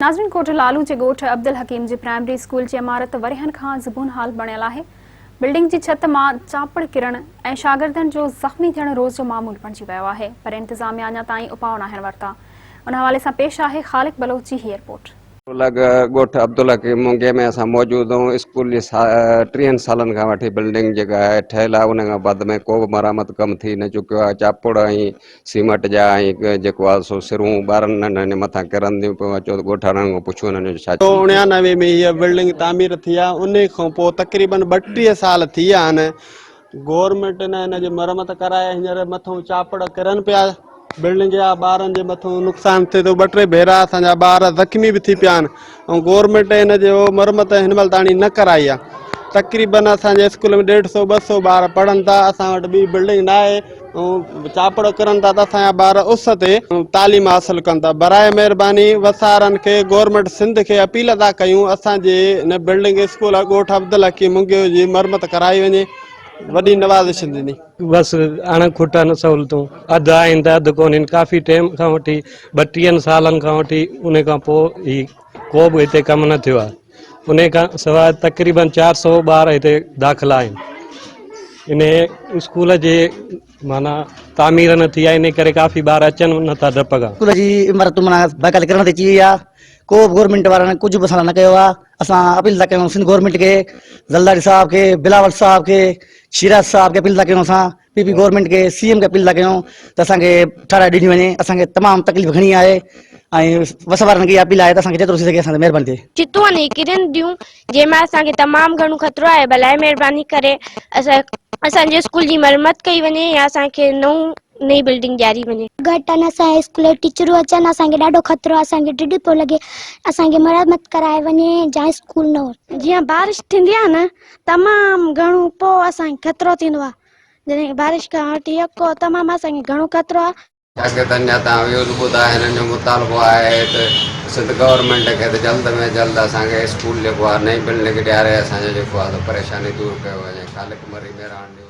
नाज़रीन, कोट लालू जे ॻोठ अब्दुल हकीम जी primary school जी इमारत वरहनि खां ज़बून हाल बणियल आहे। बिल्डिंग जी छत मां चापड़ किरण ऐं शागिर्दनि जो ज़ख़्मी थियण रोज़ जो मामूल बणिजी वियो आहे, पर इंतज़ामिया अञा ताईं उपाउ नाहिनि वरिता। उन हवाले सां पेश आहे ख़ालिक बलोच जी हीअ रिपोर्ट। ॻोठ अब्दुल हकीम मुंगे में असां मौजूद हूँ। स्कूल जी 30 सालनि खां वठी बिल्डिंग जेका आहे ठहियल आहे, उन खां बाद में को बि मरामत कमु थी न चुकियो आहे। चापड़ ऐं सीमेंट जा ऐं जेको आहे सो सिरूं ॿारनि नंढनि मथां किरंदियूं पियूं। अचो त ॻोठाणनि खां पुछो हुननि जो छा। 99 में हीअ बिल्डिंग तामीर थी आहे, उन खां पोइ तक़रीबन 32 साल थी विया आहिनि। गवर्नमेंट ने हिन जी मरमत कराए, हींअर मथां चापड़ किरनि पिया। बिल्डिंग जा ॿारनि जे मथां नुक़सानु थिए थो। 2-3 भेरा असांजा ॿार ज़ख़्मी बि थी पिया आहिनि ऐं गवर्नमेंट हिन जो मरमत हिन महिल ताणी न कराई आहे। तक़रीबन असांजे स्कूल में 150-200 ॿार पढ़नि था। असां वटि ॿी बिल्डिंग न आहे ऐं चापड़ किरनि था त असांजा ॿार उस ते तालीम हासिलु कनि था। बराए महिरबानी वसारनि खे, गवर्नमेंट सिंध खे अपील था कयूं, असांजे हिन बिल्डिंग स्कूल ॻोठ अब्दुल हकीम मुंगे जी मरमत कराई वञे। वॾी नवाज़िश थींदी। बस अणखुटा न सहूलतूं अधु आहिनि त अधु कोन्हनि। काफ़ी टाइम खां वठी 32 सालनि खां वठी उन खां पोइ ही को बि हिते कमु न थियो आहे। उन खां सवाइ तक़रीबन 400 ॿार हिते दाख़िला आहिनि। इन स्कूल जे माना तामीर न थी आहे, इन करे काफ़ी ॿार अचनि नथा डप खां। स्कूल जी इमारत माना बकाल किरण ते अची वई आहे। को बि गवर्नमेंट वारनि कुझु बि असां न कयो आहे। असां अपील था कयूं सिंध गवर्नमेंट खे, ज़रदारी साहब खे, बिलावल साहब खे, शिराज साहब खे अपील था कयूं। असां पीपी गवर्नमेंट के, सीएम के अपील था कयूं त असांखे ठाराए ॾिनी वञे। असांखे तमामु तकलीफ़ घणी आहे ऐं वस वारनि खे अपील आहे त असांखे जेतिरो थी सघे असां महिरबानी थिए। चितूं ने किरन दियूं जंहिंमां असांखे तमामु घणो ख़तरो आहे। भलाए महिरबानी करे असांजे स्कूल जी मरमत कई वञे या असांखे नई बिल्डिंग ॾियारी वञे। घटि आहिनि असांजे स्कूल जी टीचरूं अचनि, असांखे ॾाढो ख़तरो आहे। असांखे ॾिढ पियो लॻे असांखे मरमत कराए वञे जा स्कूल न हो। जीअं बारिश थींदी आहे न, तमामु घणो पोइ असांखे ख़तरो थींदो आहे। जॾहिं बारिश खां वठी यको तमामु असांखे घणो ख़तरो आहे। शागिर्दनि जा तव्हां व्यूज़ ॿुधा, हिननि जो मुतालबो आहे त सिंध गवर्नमेंट खे त जल्द में जल्द असांखे स्कूल जेको आहे नई बिल्डिंग ॾियारे असांजो जेको आहे परेशानी दूरि कयो वञे। ख़ालिक मरी महिरबानी।